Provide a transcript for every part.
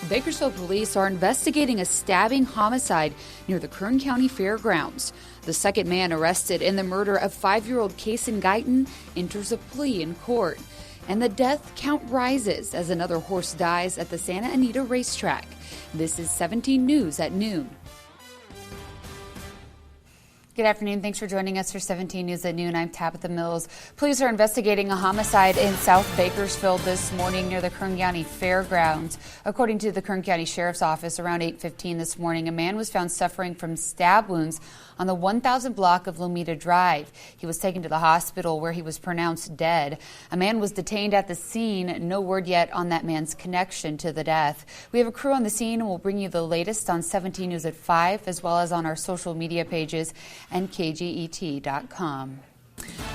Bakersfield police are investigating a stabbing homicide near the Kern County Fairgrounds. The second man arrested in the murder of 5-year-old Kason Guyton enters a plea in court. And the death count rises as another horse dies at the Santa Anita racetrack. This is 17 News at noon. Good afternoon. Thanks for joining us for 17 News at noon. I'm Tabitha Mills. Police are investigating a homicide in South Bakersfield this morning near the Kern County Fairgrounds. According to the Kern County Sheriff's Office, around 8:15 this morning, a man was found suffering from stab wounds on the 1000 block of Lomita Drive. He was taken to the hospital where he was pronounced dead. A man was detained at the scene. No word yet on that man's connection to the death. We have a crew on the scene and we'll bring you the latest on 17 News at 5 as well as on our social media pages and KGET.com.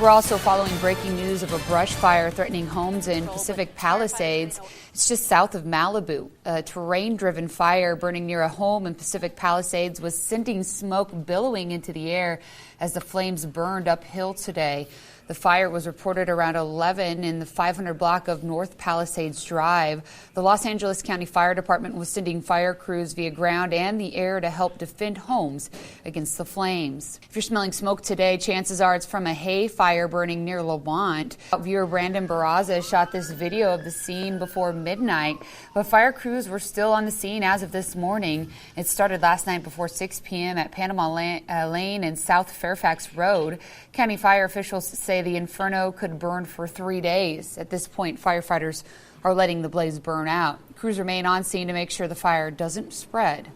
We're also following breaking news of a brush fire threatening homes in Pacific Palisades. It's just south of Malibu. A terrain-driven fire burning near a home in Pacific Palisades was sending smoke billowing into the air as the flames burned uphill today. The fire was reported around 11 in the 500 block of North Palisades Drive. The Los Angeles County Fire Department was sending fire crews via ground and the air to help defend homes against the flames. If you're smelling smoke today, chances are it's from a hay fire burning near Lamont. Viewer Brandon Barraza shot this video of the scene before midnight, but fire crews were still on the scene as of this morning. It started last night before 6 p.m. at Panama Lane and South Fairfax Road. County fire officials say the inferno could burn for 3 days. At this point, firefighters are letting the blaze burn out. Crews remain on scene to make sure the fire doesn't spread.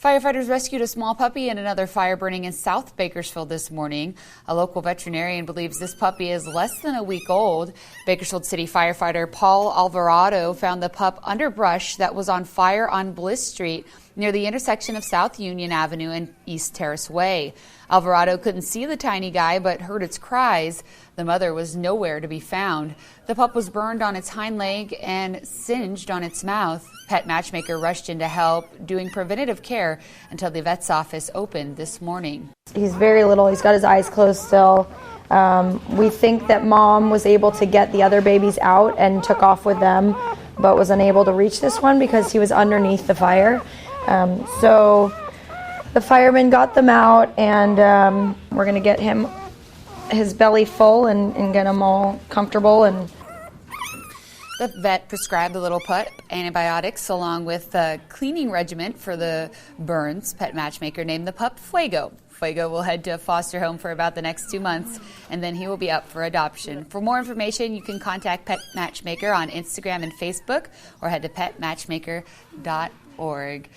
Firefighters rescued a small puppy in another fire burning in South Bakersfield this morning. A local veterinarian believes this puppy is less than a week old. Bakersfield City firefighter Paul Alvarado found the pup under brush that was on fire on Bliss Street near the intersection of South Union Avenue and East Terrace Way. Alvarado couldn't see the tiny guy but heard its cries. The mother was nowhere to be found. The pup was burned on its hind leg and singed on its mouth. Pet Matchmaker rushed in to help, doing preventative care until the vet's office opened this morning. He's very little. He's got his eyes closed still. We think that mom was able to get the other babies out and took off with them, but was unable to reach this one because he was underneath the fire. So the firemen got them out, and we're going to get him his belly full and get him all comfortable. And the vet prescribed the little pup antibiotics along with a cleaning regimen for the burns. Pet Matchmaker named the pup Fuego. Fuego will head to a foster home for about the next 2 months, and then he will be up for adoption. For more information, you can contact Pet Matchmaker on Instagram and Facebook or head to petmatchmaker.org.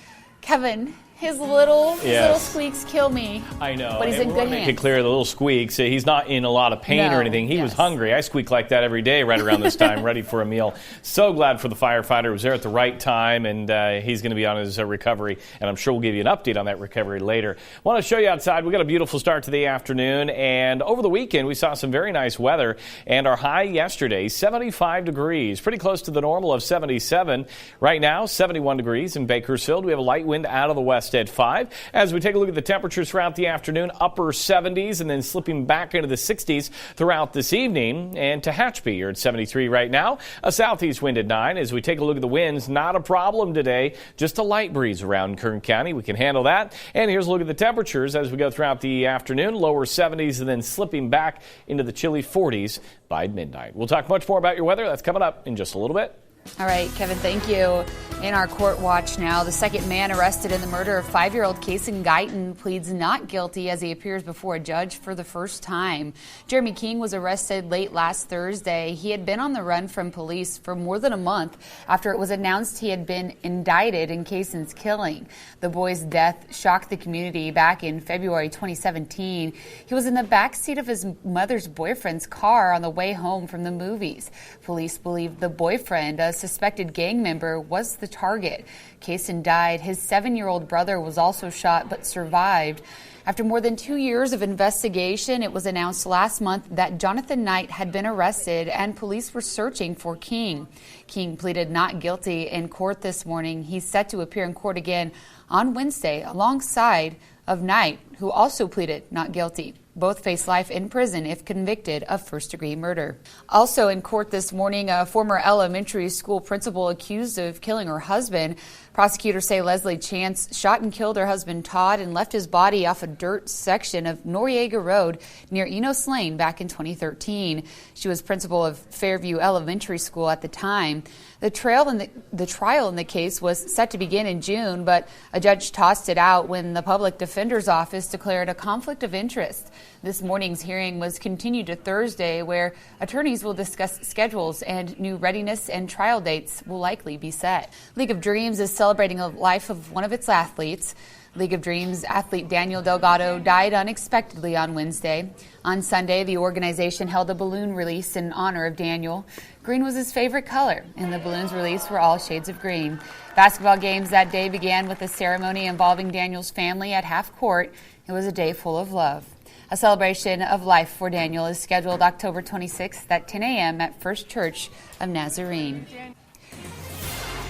Kevin, his little squeaks kill me. I know. But he's in good hands. Make it clear, the little squeaks. He's not in a lot of pain or anything. He was hungry. I squeak like that every day right around this time, ready for a meal. So glad for the firefighter who was there at the right time, and he's going to be on his recovery, and I'm sure we'll give you an update on that recovery later. Want to show you outside. We got a beautiful start to the afternoon, and over the weekend we saw some very nice weather, and our high yesterday, 75 degrees, pretty close to the normal of 77. Right now, 71 degrees in Bakersfield. We have a light wind out of the west at 5. As we take a look at the temperatures throughout the afternoon, upper 70s and then slipping back into the 60s throughout this evening. And Tehachapi, you're at 73 right now. A southeast wind at 9. As we take a look at the winds, not a problem today. Just a light breeze around Kern County. We can handle that. And here's a look at the temperatures as we go throughout the afternoon. Lower 70s and then slipping back into the chilly 40s by midnight. We'll talk much more about your weather. That's coming up in just a little bit. All right, Kevin, thank you. In our court watch now, the second man arrested in the murder of 5-year-old Kason Guyton pleads not guilty as he appears before a judge for the first time. Jeremy King was arrested late last Thursday. He had been on the run from police for more than a month after it was announced he had been indicted in Kason's killing. The boy's death shocked the community back in February 2017. He was in the backseat of his mother's boyfriend's car on the way home from the movies. Police believe the boyfriend, a suspected gang member, was the target. Kason died. His 7-year-old brother was also shot but survived. After more than 2 years of investigation, it was announced last month that Jonathan Knight had been arrested and police were searching for King. King pleaded not guilty in court this morning. He's set to appear in court again on Wednesday alongside of Knight, who also pleaded not guilty. Both face life in prison if convicted of first-degree murder. Also in court this morning, a former elementary school principal accused of killing her husband. Prosecutors say Leslie Chance shot and killed her husband Todd and left his body off a dirt section of Noriega Road near Enos Lane back in 2013. She was principal of Fairview Elementary School at the time. The trial in the case was set to begin in June, but a judge tossed it out when the public defender's office declared a conflict of interest. This morning's hearing was continued to Thursday, where attorneys will discuss schedules and new readiness and trial dates will likely be set. League of Dreams is celebrating a life of one of its athletes. League of Dreams athlete Daniel Delgado died unexpectedly on Wednesday. On Sunday, the organization held a balloon release in honor of Daniel. Green was his favorite color, and the balloons released were all shades of green. Basketball games that day began with a ceremony involving Daniel's family at half court. It was a day full of love. A celebration of life for Daniel is scheduled October 26th at 10 a.m. at First Church of Nazarene.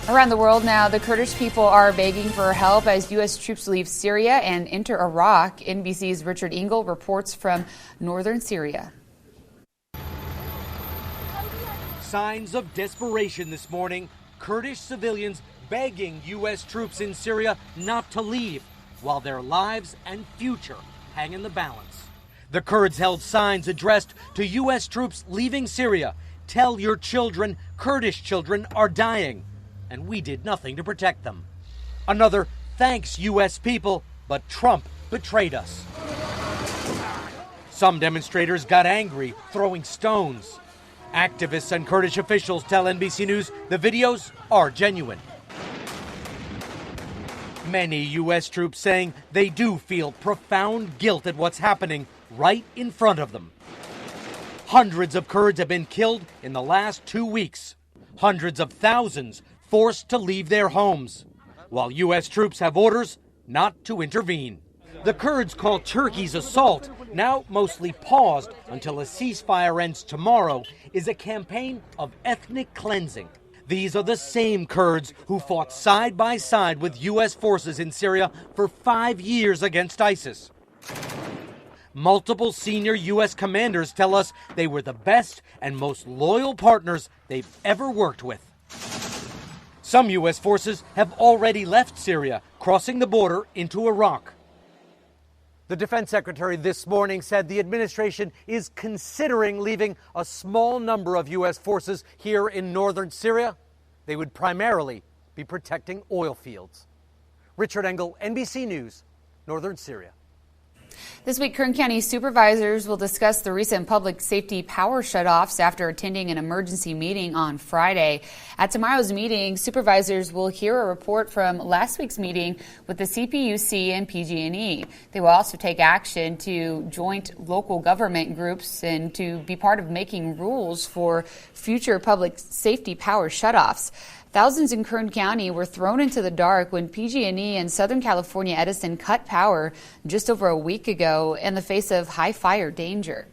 Around the world now, the Kurdish people are begging for help as U.S. troops leave Syria and enter Iraq. NBC's Richard Engel reports from northern Syria. Signs of desperation this morning. Kurdish civilians begging U.S. troops in Syria not to leave while their lives and future hang in the balance. The Kurds held signs addressed to U.S. troops leaving Syria. Tell your children Kurdish children are dying, and we did nothing to protect them. Another, thanks U.S. people, but Trump betrayed us. Some demonstrators got angry, throwing stones. Activists and Kurdish officials tell NBC News the videos are genuine. Many U.S. troops saying they do feel profound guilt at what's happening right in front of them. Hundreds of Kurds have been killed in the last 2 weeks. Hundreds of thousands forced to leave their homes, while U.S. troops have orders not to intervene. The Kurds call Turkey's assault, now mostly paused until a ceasefire ends tomorrow, is a campaign of ethnic cleansing. These are the same Kurds who fought side by side with U.S. forces in Syria for 5 years against ISIS. Multiple senior U.S. commanders tell us they were the best and most loyal partners they've ever worked with. Some U.S. forces have already left Syria, crossing the border into Iraq. The defense secretary this morning said the administration is considering leaving a small number of U.S. forces here in northern Syria. They would primarily be protecting oil fields. Richard Engel, NBC News, northern Syria. This week, Kern County supervisors will discuss the recent public safety power shutoffs after attending an emergency meeting on Friday. At tomorrow's meeting, supervisors will hear a report from last week's meeting with the CPUC and PG&E. They will also take action to joint local government groups and to be part of making rules for future public safety power shutoffs. Thousands in Kern County were thrown into the dark when PG&E and Southern California Edison cut power just over a week ago in the face of high fire danger.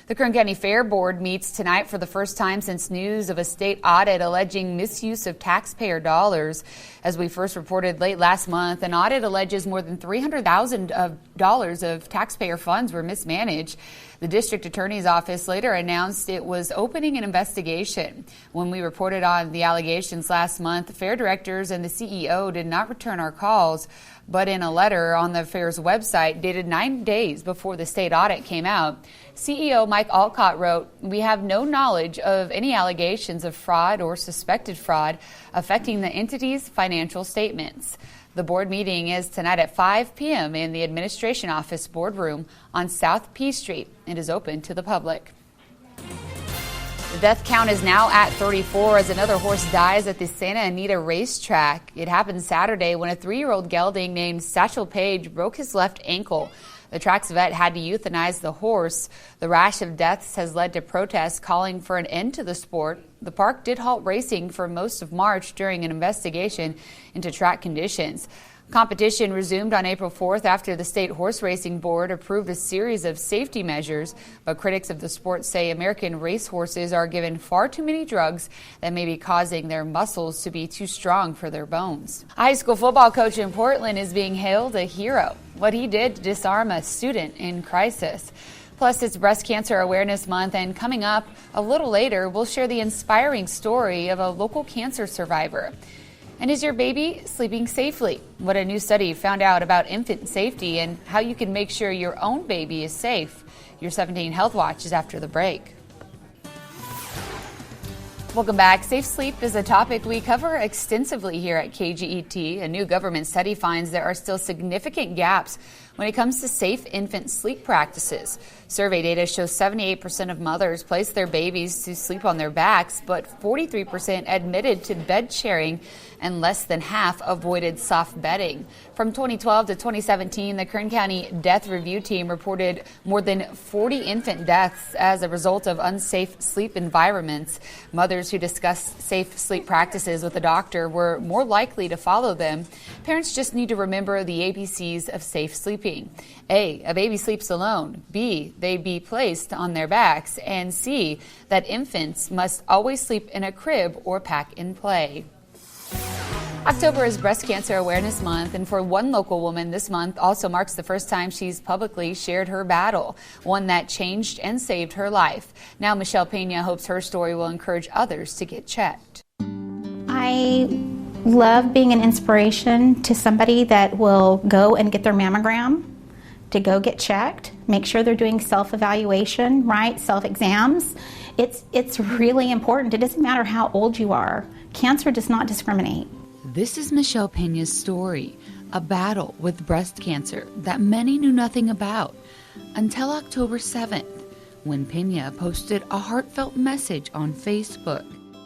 The Kern County Fair Board meets tonight for the first time since news of a state audit alleging misuse of taxpayer dollars. As we first reported late last month, an audit alleges more than $300,000 of taxpayer funds were mismanaged. The district attorney's office later announced it was opening an investigation. When we reported on the allegations last month, fair directors and the CEO did not return our calls. But in a letter on the fair's website dated 9 days before the state audit came out, CEO Mike Alcott wrote, "We have no knowledge of any allegations of fraud or suspected fraud affecting the entity's financial statements." The board meeting is tonight at 5 p.m. in the administration office boardroom on South P Street. It is open to the public. The death count is now at 34 as another horse dies at the Santa Anita racetrack. It happened Saturday when a 3-year-old gelding named Satchel Paige broke his left ankle. The track's vet had to euthanize the horse. The rash of deaths has led to protests calling for an end to the sport. The park did halt racing for most of March during an investigation into track conditions. Competition resumed on April 4th after the state horse racing board approved a series of safety measures, but critics of the sport say American racehorses are given far too many drugs that may be causing their muscles to be too strong for their bones. A high school football coach in Portland is being hailed a hero. What he did to disarm a student in crisis. Plus, it's Breast Cancer Awareness Month, and coming up a little later, we'll share the inspiring story of a local cancer survivor. And is your baby sleeping safely? What a new study found out about infant safety and how you can make sure your own baby is safe. Your 17 Health Watch is after the break. Welcome back. Safe sleep is a topic we cover extensively here at KGET. A new government study finds there are still significant gaps when it comes to safe infant sleep practices. Survey data shows 78% of mothers place their babies to sleep on their backs, but 43% admitted to bed sharing and less than half avoided soft bedding. From 2012 to 2017, the Kern County Death Review Team reported more than 40 infant deaths as a result of unsafe sleep environments. Mothers who discussed safe sleep practices with a doctor were more likely to follow them. Parents just need to remember the ABCs of safe sleeping. A baby sleeps alone. B, they be placed on their backs. And C, that infants must always sleep in a crib or pack and play. October is Breast Cancer Awareness Month, and for one local woman, this month also marks the first time she's publicly shared her battle, one that changed and saved her life. Now Michelle Pena hopes her story will encourage others to get checked. I love being an inspiration to somebody that will go and get their mammogram, to go get checked, make sure they're doing self-evaluation, right, self-exams. It's really important. It doesn't matter how old you are. Cancer does not discriminate. This is Michelle Pena's story, a battle with breast cancer that many knew nothing about until October 7th, when Pena posted a heartfelt message on Facebook.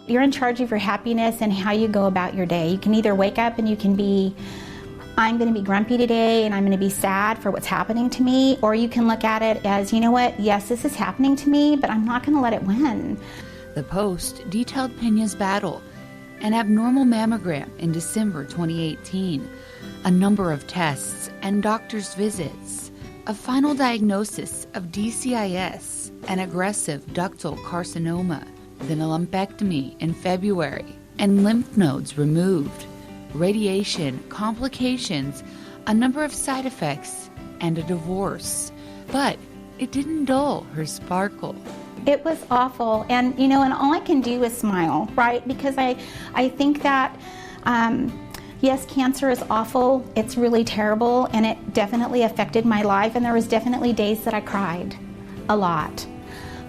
You're in charge of your happiness and how you go about your day. You can either wake up and you can be, I'm going to be grumpy today and I'm going to be sad for what's happening to me, or you can look at it as, you know what, yes, this is happening to me, but I'm not going to let it win. The post detailed Pena's battle, an abnormal mammogram in December 2018, a number of tests and doctor's visits, a final diagnosis of DCIS, an aggressive ductal carcinoma, then a lumpectomy in February, and lymph nodes removed, radiation, complications, a number of side effects, and a divorce. But it didn't dull her sparkle. It was awful, and and all I can do is smile, right? Because I think that, yes, cancer is awful, it's really terrible, and it definitely affected my life, and there was definitely days that I cried a lot.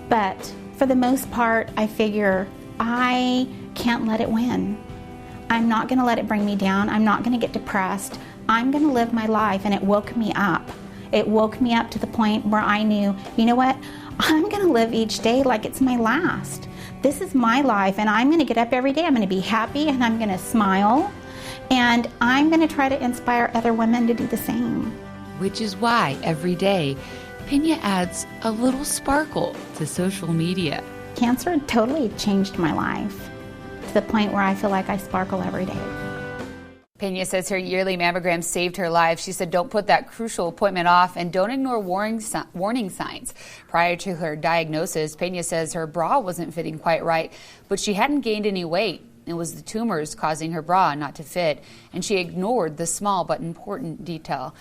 But for the most part, I figure I can't let it win. I'm not going to let it bring me down. I'm not going to get depressed. I'm going to live my life, and it woke me up. It woke me up to the point where I knew, you know what? I'm going to live each day like it's my last. This is my life, and I'm going to get up every day. I'm going to be happy, and I'm going to smile, and I'm going to try to inspire other women to do the same. Which is why every day, Pena adds a little sparkle to social media. Cancer totally changed my life to the point where I feel like I sparkle every day. Pena says her yearly mammogram saved her life. She said don't put that crucial appointment off and don't ignore warning signs. Prior to her diagnosis, Pena says her bra wasn't fitting quite right, but she hadn't gained any weight. It was the tumors causing her bra not to fit, and she ignored the small but important detail.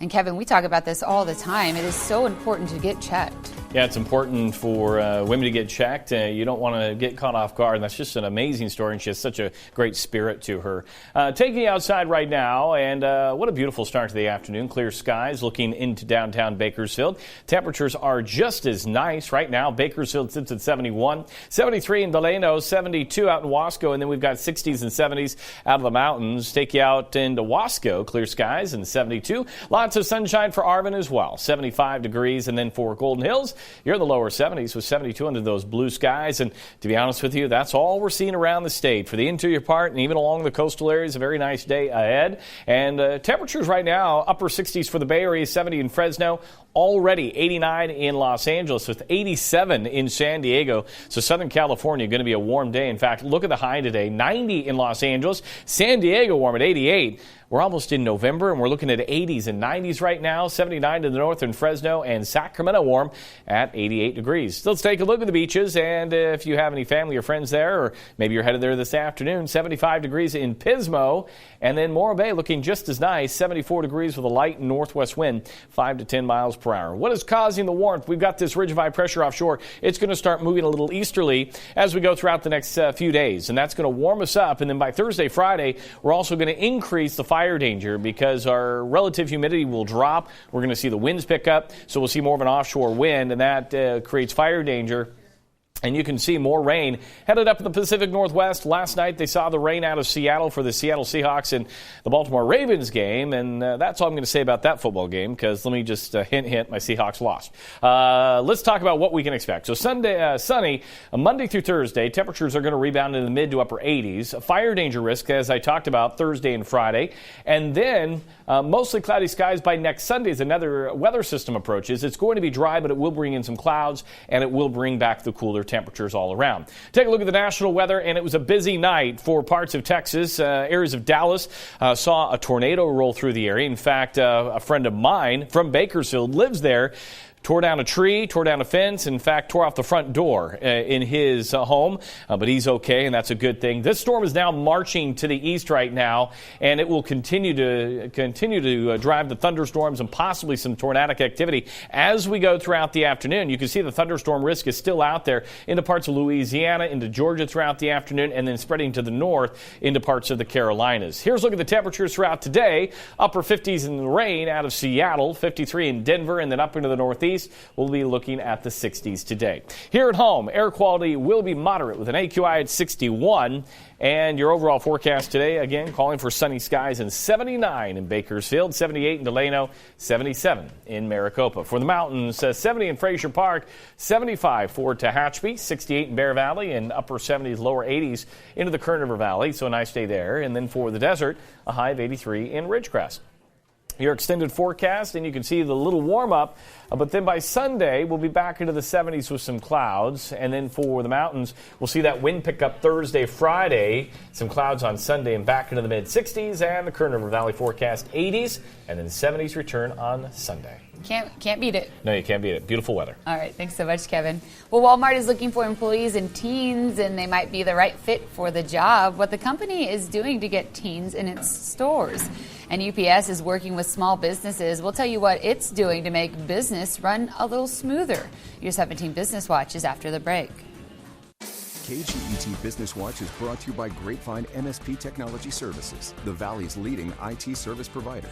And Kevin, we talk about this all the time. It is so important to get checked. Yeah, it's important for women to get checked. You don't want to get caught off guard. And that's just an amazing story, and she has such a great spirit to her. Taking you outside right now, and what a beautiful start to the afternoon. Clear skies looking into downtown Bakersfield. Temperatures are just as nice right now. Bakersfield sits at 71, 73 in Delano, 72 out in Wasco, and then we've got 60s and 70s out of the mountains. Take you out into Wasco, clear skies and 72. Lots of sunshine for Arvin as well, 75 degrees. And then for Golden Hills, you're in the lower 70s with 72 under those blue skies. And to be honest with you, that's all we're seeing around the state. For the interior part and even along the coastal areas, a very nice day ahead. And temperatures right now, upper 60s for the Bay Area, 70 in Fresno. already 89 in Los Angeles with 87 in San Diego. So Southern California going to be a warm day. In fact, look at the high today, 90 in Los Angeles. San Diego warm at 88. We're almost in November, and we're looking at 80s and 90s right now. 79 to the north in Fresno, and Sacramento warm at 88 degrees. Let's take a look at the beaches, and if you have any family or friends there, or maybe you're headed there this afternoon, 75 degrees in Pismo, and then Morro Bay looking just as nice, 74 degrees with a light northwest wind, 5 to 10 miles per hour. What is causing the warmth? We've got this ridge of high pressure offshore. It's going to start moving a little easterly as we go throughout the next few days, and that's going to warm us up, and then by Thursday, Friday, we're also going to increase the fire danger because our relative humidity will drop. We're going to see the winds pick up, so we'll see more of an offshore wind, and that creates fire danger. And you can see more rain headed up in the Pacific Northwest. Last night, they saw the rain out of Seattle for the Seattle Seahawks and the Baltimore Ravens game. And that's all I'm going to say about that football game because let me just hint, my Seahawks lost. Let's talk about what we can expect. So Sunday, sunny, Monday through Thursday, temperatures are going to rebound in the mid to upper 80s. Fire danger risk, as I talked about, Thursday and Friday. And then mostly cloudy skies by next Sunday as another weather system approaches. It's going to be dry, but it will bring in some clouds, and it will bring back the cooler temperatures all around. Take a look at the national weather, and it was a busy night for parts of Texas. Areas of Dallas saw a tornado roll through the area. In fact, a friend of mine from Bakersfield lives there. Tore down a tree, tore down a fence, in fact, tore off the front door in his home, but he's okay, and that's a good thing. This storm is now marching to the east right now, and it will continue to drive the thunderstorms and possibly some tornadic activity as we go throughout the afternoon. You can see the thunderstorm risk is still out there into parts of Louisiana, into Georgia throughout the afternoon, and then spreading to the north into parts of the Carolinas. Here's a look at the temperatures throughout today. Upper 50s in the rain out of Seattle, 53 in Denver, and then up into the northeast. We'll be looking at the 60s today. Here at home, air quality will be moderate with an AQI at 61. And your overall forecast today, again, calling for sunny skies and 79 in Bakersfield, 78 in Delano, 77 in Maricopa. For the mountains, 70 in Frazier Park, 75 for Tehachapi, 68 in Bear Valley, and upper 70s, lower 80s into the Kern River Valley. So a nice day there. And then for the desert, a high of 83 in Ridgecrest. Your extended forecast, and you can see the little warm-up, but then by Sunday, we'll be back into the 70s with some clouds, and then for the mountains, we'll see that wind pick up Thursday, Friday, some clouds on Sunday, and back into the mid-60s, and the Kern River Valley forecast 80s, and then 70s return on Sunday. Can't beat it. No, you can't beat it. Beautiful weather. All right. Thanks so much, Kevin. Well, Walmart is looking for employees and teens, and they might be the right fit for the job. What the company is doing to get teens in its stores. And UPS is working with small businesses. We'll tell you what it's doing to make business run a little smoother. Your 17 Business Watch is after the break. KGET Business Watch is brought to you by Grapevine MSP Technology Services, the Valley's leading IT service provider.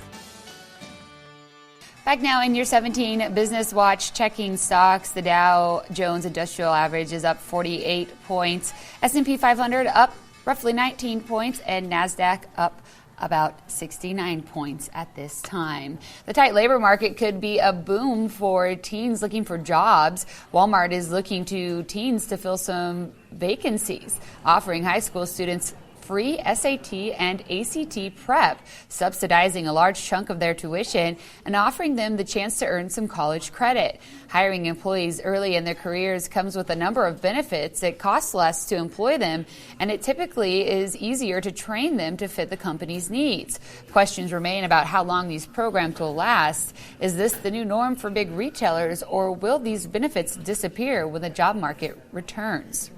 Back now in your 17 Business Watch, checking stocks. The Dow Jones Industrial Average is up 48 points. S&P 500 up roughly 19 points, and NASDAQ up about 69 points at this time. The tight labor market could be a boom for teens looking for jobs. Walmart is looking to teens to fill some vacancies, offering high school students free SAT and ACT prep, subsidizing a large chunk of their tuition and offering them the chance to earn some college credit. Hiring employees early in their careers comes with a number of benefits. It costs less to employ them, and it typically is easier to train them to fit the company's needs. Questions remain about how long these programs will last. Is this the new norm for big retailers, or will these benefits disappear when the job market returns?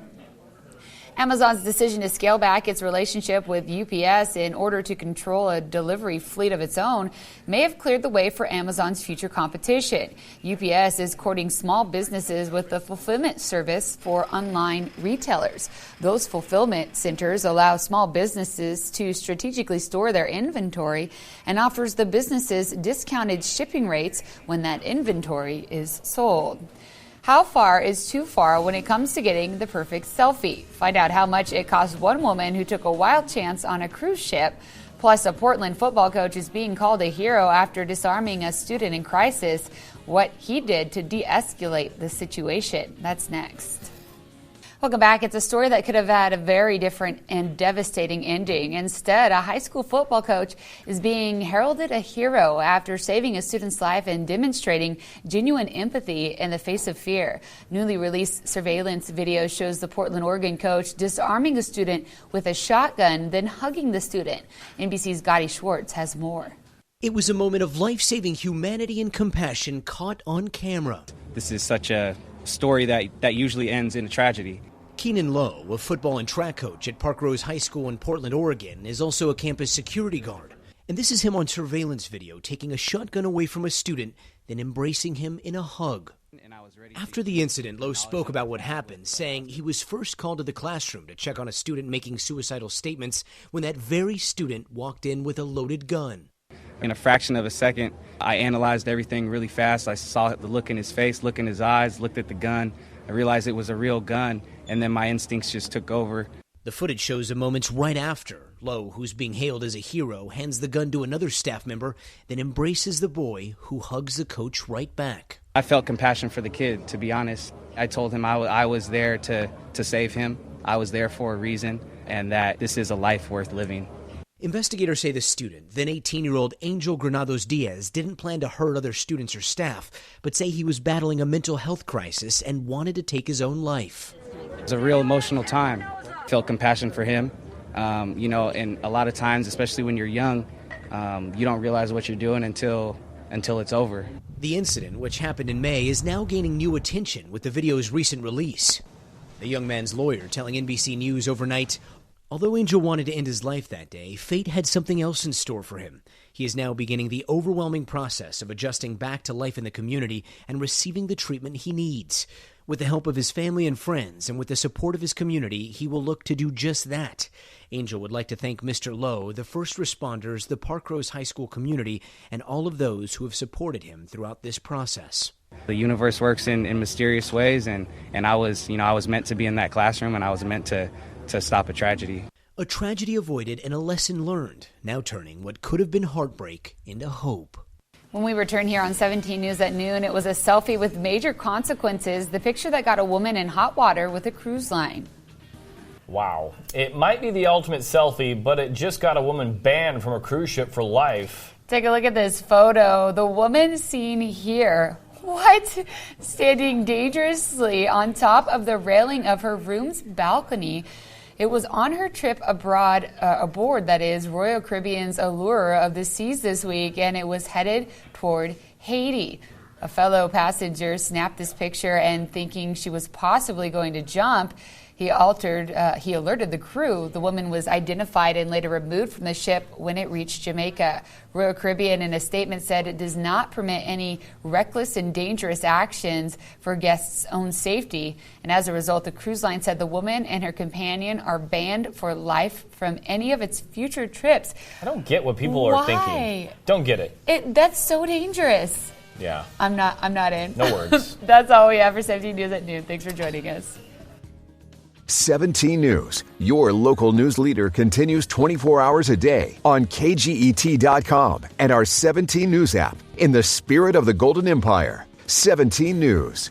Amazon's decision to scale back its relationship with UPS in order to control a delivery fleet of its own may have cleared the way for Amazon's future competition. UPS is courting small businesses with the fulfillment service for online retailers. Those fulfillment centers allow small businesses to strategically store their inventory and offers the businesses discounted shipping rates when that inventory is sold. How far is too far when it comes to getting the perfect selfie? Find out how much it cost one woman who took a wild chance on a cruise ship. Plus, a Portland football coach is being called a hero after disarming a student in crisis. What he did to de-escalate the situation. That's next. Welcome back. It's a story that could have had a very different and devastating ending. Instead, a high school football coach is being heralded a hero after saving a student's life and demonstrating genuine empathy in the face of fear. Newly released surveillance video shows the Portland, Oregon coach disarming a student with a shotgun, then hugging the student. NBC's Gotti Schwartz has more. It was a moment of life-saving humanity and compassion caught on camera. This is such a story that usually ends in a tragedy. Keenan Lowe, a football and track coach at Park Rose High School in Portland, Oregon, is also a campus security guard. And this is him on surveillance video taking a shotgun away from a student, then embracing him in a hug. After the incident, Lowe spoke about what happened, saying he was first called to the classroom to check on a student making suicidal statements when that very student walked in with a loaded gun. In a fraction of a second, I analyzed everything really fast. I saw the look in his face, look in his eyes, looked at the gun. I realized it was a real gun, and then my instincts just took over. The footage shows the moments right after. Lowe, who's being hailed as a hero, hands the gun to another staff member, then embraces the boy, who hugs the coach right back. I felt compassion for the kid, to be honest. I told him I was there to save him. I was there for a reason, and that this is a life worth living. Investigators say the student, then 18-year-old Angel Granados Diaz, didn't plan to hurt other students or staff, but say he was battling a mental health crisis and wanted to take his own life. It was a real emotional time. Felt compassion for him. And a lot of times, especially when you're young, you don't realize what you're doing until it's over. The incident, which happened in May, is now gaining new attention with the video's recent release. The young man's lawyer telling NBC News overnight, although Angel wanted to end his life that day, fate had something else in store for him. He is now beginning the overwhelming process of adjusting back to life in the community and receiving the treatment he needs. With the help of his family and friends and with the support of his community, he will look to do just that. Angel would like to thank Mr. Lowe, the first responders, the Park Rose High School community, and all of those who have supported him throughout this process. The universe works in mysterious ways, and I was meant to be in that classroom, and I was meant to stop a tragedy. A tragedy avoided and a lesson learned, now turning what could have been heartbreak into hope. When we return here on 17 News at noon, it was a selfie with major consequences, the picture that got a woman in hot water with a cruise line. Wow. It might be the ultimate selfie, but it just got a woman banned from a cruise ship for life. Take a look at this photo. The woman seen here, standing dangerously on top of the railing of her room's balcony. It was on her trip aboard Royal Caribbean's Allure of the Seas this week, and it was headed toward Haiti. A fellow passenger snapped this picture, and thinking she was possibly going to jump, he alerted the crew. The woman was identified and later removed from the ship when it reached Jamaica. Royal Caribbean, in a statement, said it does not permit any reckless and dangerous actions for guests' own safety. And as a result, the cruise line said the woman and her companion are banned for life from any of its future trips. I don't get what people are thinking. Don't get it. That's so dangerous. Yeah. I'm not in. No words. That's all we have for 17 News at noon. Thanks for joining us. 17 News, your local news leader, continues 24 hours a day on KGET.com and our 17 News app. In the spirit of the Golden Empire, 17 News.